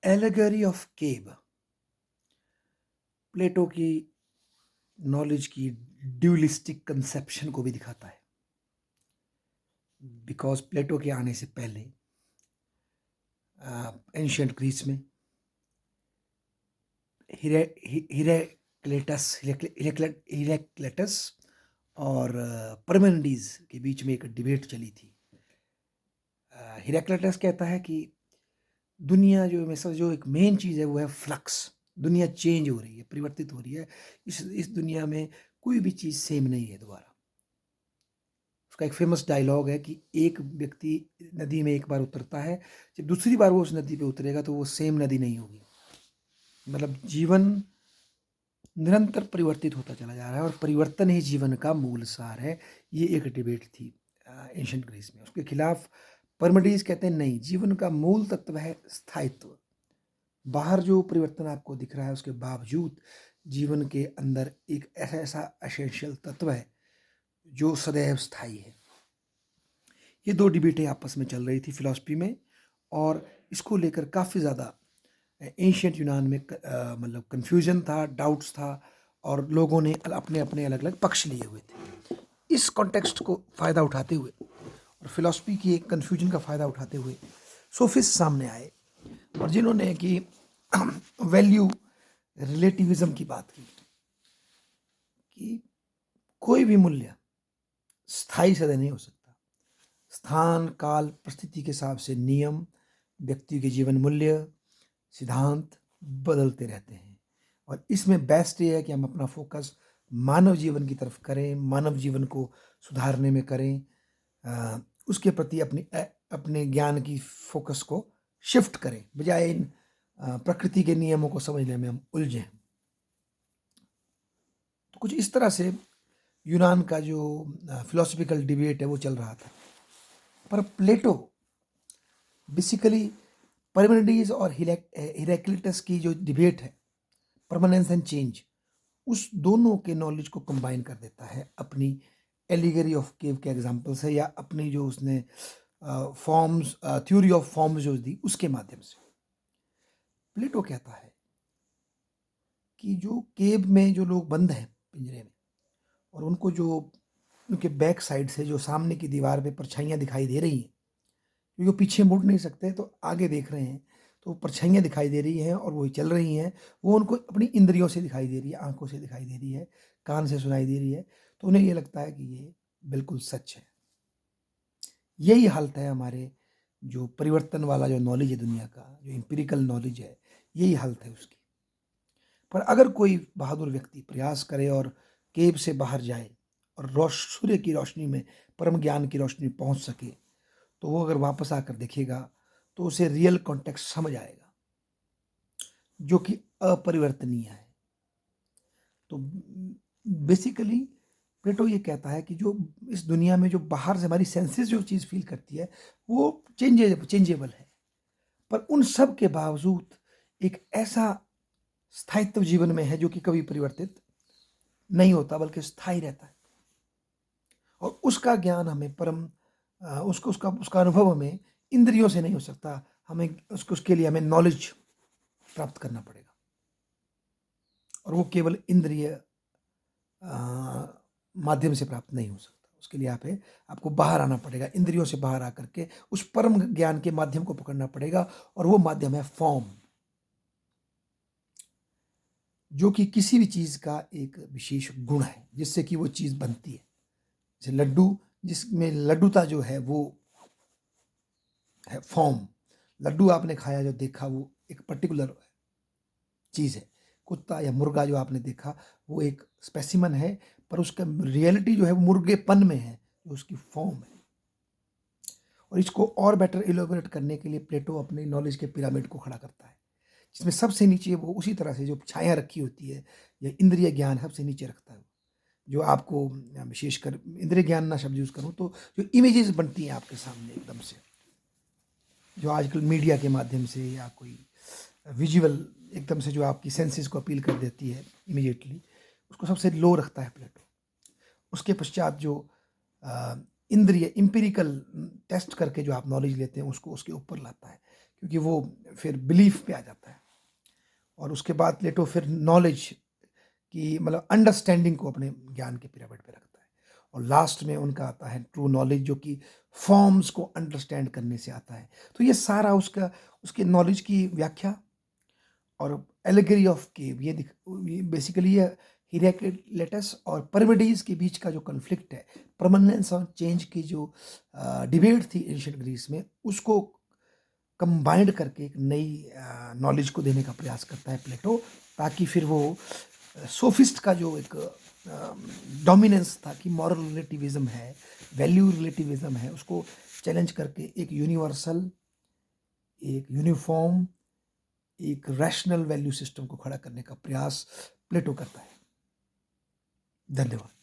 Allegory of केव प्लेटो की knowledge की dualistic conception को भी दिखाता है। बिकॉज प्लेटो के आने से पहले एंशियंट ग्रीस में हिरेक्लेटस और परमेनिडीज के बीच में एक डिबेट चली थी। हिरेक्लेटस कहता है कि दुनिया जो एक मेन चीज़ है वो है फ्लक्स। दुनिया चेंज हो रही है, परिवर्तित हो रही है। इस दुनिया में कोई भी चीज़ सेम नहीं है दोबारा। उसका एक फेमस डायलॉग है कि एक व्यक्ति नदी में एक बार उतरता है, जब दूसरी बार वो उस नदी पे उतरेगा तो वो सेम नदी नहीं होगी। मतलब जीवन निरंतर परिवर्तित होता चला जा रहा है और परिवर्तन ही जीवन का मूल सार है। ये एक डिबेट थी एंशिएंट ग्रीस में। उसके खिलाफ परमेडीज कहते हैं नहीं, जीवन का मूल तत्व है स्थायित्व। बाहर जो परिवर्तन आपको दिख रहा है उसके बावजूद जीवन के अंदर एक ऐसा एसेंशियल तत्व है जो सदैव स्थायी है। ये दो डिबेटें आपस में चल रही थी फिलॉसफी में, और इसको लेकर काफ़ी ज़्यादा एंशियंट यूनान में मतलब कन्फ्यूजन था, डाउट्स था, और लोगों ने अपने अपने अलग अलग पक्ष लिए हुए थे। इस कॉन्टेक्स्ट को फ़ायदा उठाते हुए और फिलॉसफी की एक कन्फ्यूजन का फ़ायदा उठाते हुए सोफिस्ट सामने आए, और जिन्होंने कि वैल्यू रिलेटिविज्म की बात की कि कोई भी मूल्य स्थायी सदैव नहीं हो सकता। स्थान, काल, परिस्थिति के हिसाब से नियम, व्यक्ति के जीवन मूल्य, सिद्धांत बदलते रहते हैं। और इसमें बेस्ट ये है कि हम अपना फोकस मानव जीवन की तरफ करें, मानव जीवन को सुधारने में करें, उसके प्रति अपने ज्ञान की फोकस को शिफ्ट करें, बजाय इन प्रकृति के नियमों को समझने में हम उलझें। तो कुछ इस तरह से यूनान का जो फिलोसफिकल डिबेट है वो चल रहा था। पर प्लेटो बेसिकली परमेनिडीज और हिरेक्लिटस की जो डिबेट है, परमानेंस एंड चेंज, उस दोनों के नॉलेज को कंबाइन कर देता है अपनी एलिगरी ऑफ केव के एग्जांपल से, या अपनी जो उसने फॉर्म्स, थ्योरी ऑफ फॉर्म्स जो दी उसके माध्यम से। प्लेटो कहता है कि जो केव में जो लोग बंद हैं पिंजरे में, और उनको जो उनके बैक साइड से जो सामने की दीवार पे परछाइयाँ दिखाई दे रही हैं, क्योंकि वो पीछे मुड़ नहीं सकते तो आगे देख रहे हैं, तो परछाइयाँ दिखाई दे रही हैं और वो चल रही हैं। वो उनको अपनी इंद्रियों से दिखाई दे रही है, आंखों से दिखाई दे रही है, कान से सुनाई दे रही है। तो उन्हें ये लगता है कि ये बिल्कुल सच है। यही हालत है हमारे जो परिवर्तन वाला जो नॉलेज है दुनिया का, जो एम्पिरिकल नॉलेज है, यही हालत है उसकी। पर अगर कोई बहादुर व्यक्ति प्रयास करे और केव से बाहर जाए और सूर्य की रोशनी में, परम ज्ञान की रोशनी में पहुंच सके, तो वो अगर वापस आकर देखेगा तो उसे रियल कॉन्टेक्स्ट समझ आएगा जो कि अपरिवर्तनीय है। तो बेसिकली प्लेटो ये कहता है कि जो इस दुनिया में जो बाहर से हमारी सेंसेस जो चीज़ फील करती है वो चेंजेबल है, पर उन सब के बावजूद एक ऐसा स्थायित्व जीवन में है जो कि कभी परिवर्तित नहीं होता बल्कि स्थायी रहता है। और उसका ज्ञान हमें उसका अनुभव हमें इंद्रियों से नहीं हो सकता। हमें उसके लिए हमें नॉलेज प्राप्त करना पड़ेगा, और वो केवल इंद्रिय माध्यम से प्राप्त नहीं हो सकता। उसके लिए आपको बाहर आना पड़ेगा, इंद्रियों से बाहर आकर के उस परम ज्ञान के माध्यम को पकड़ना पड़ेगा, और वो माध्यम है फॉर्म, जो कि किसी भी चीज़ का एक विशेष गुण है जिससे कि वो चीज़ बनती है। जैसे लड्डू, जिसमें लड्डूता जो है वो है फॉर्म। लड्डू आपने खाया, जो देखा, वो एक पर्टिकुलर चीज़ है। कुत्ता या मुर्गा जो आपने देखा वो एक स्पेसिमन है, पर उसका रियलिटी जो है वो मुर्गेपन में है, जो उसकी फॉर्म है। और इसको और बेटर इलोबरेट करने के लिए प्लेटो अपने नॉलेज के पिरामिड को खड़ा करता है, जिसमें सबसे नीचे वो उसी तरह से जो छाया रखी होती है या इंद्रिय ज्ञान सबसे नीचे रखता है, जो आपको विशेषकर इंद्रिय ज्ञान ना शब्द यूज़ करूँ तो जो इमेजेस बनती हैं आपके सामने एकदम से, जो आजकल मीडिया के माध्यम से या कोई विजुअल एकदम से जो आपकी सेंसेस को अपील कर देती है इमीडिएटली, उसको सबसे लो रखता है प्लेटो। उसके पश्चात जो इंद्रिय एम्पिरिकल टेस्ट करके जो आप नॉलेज लेते हैं उसको उसके ऊपर लाता है, क्योंकि वो फिर बिलीफ पे आ जाता है। और उसके बाद प्लेटो फिर नॉलेज की मतलब अंडरस्टैंडिंग को अपने ज्ञान के पिरामिड पे रखता है। और लास्ट में उनका आता है ट्रू नॉलेज, जो कि फॉर्म्स को अंडरस्टैंड करने से आता है। तो ये सारा उसके नॉलेज की व्याख्या और एलिगरी ऑफ केव, ये बेसिकली ये हिराक्लिटस और पार्मेनिdes के बीच का जो कन्फ्लिक्ट है, परमानेंस और चेंज की जो डिबेट थी एंशिएंट ग्रीस में, उसको कंबाइंड करके एक नई नॉलेज को देने का प्रयास करता है प्लेटो, ताकि फिर वो सोफिस्ट का जो एक डोमिनेंस था कि मॉरल रिलेटिविज्म है, वैल्यू रिलेटिविज्म है, उसको चैलेंज करके एक यूनिवर्सल, एक यूनिफॉर्म, एक रैशनल वैल्यू सिस्टम को खड़ा करने का प्रयास प्लेटो करता है। धन्यवाद।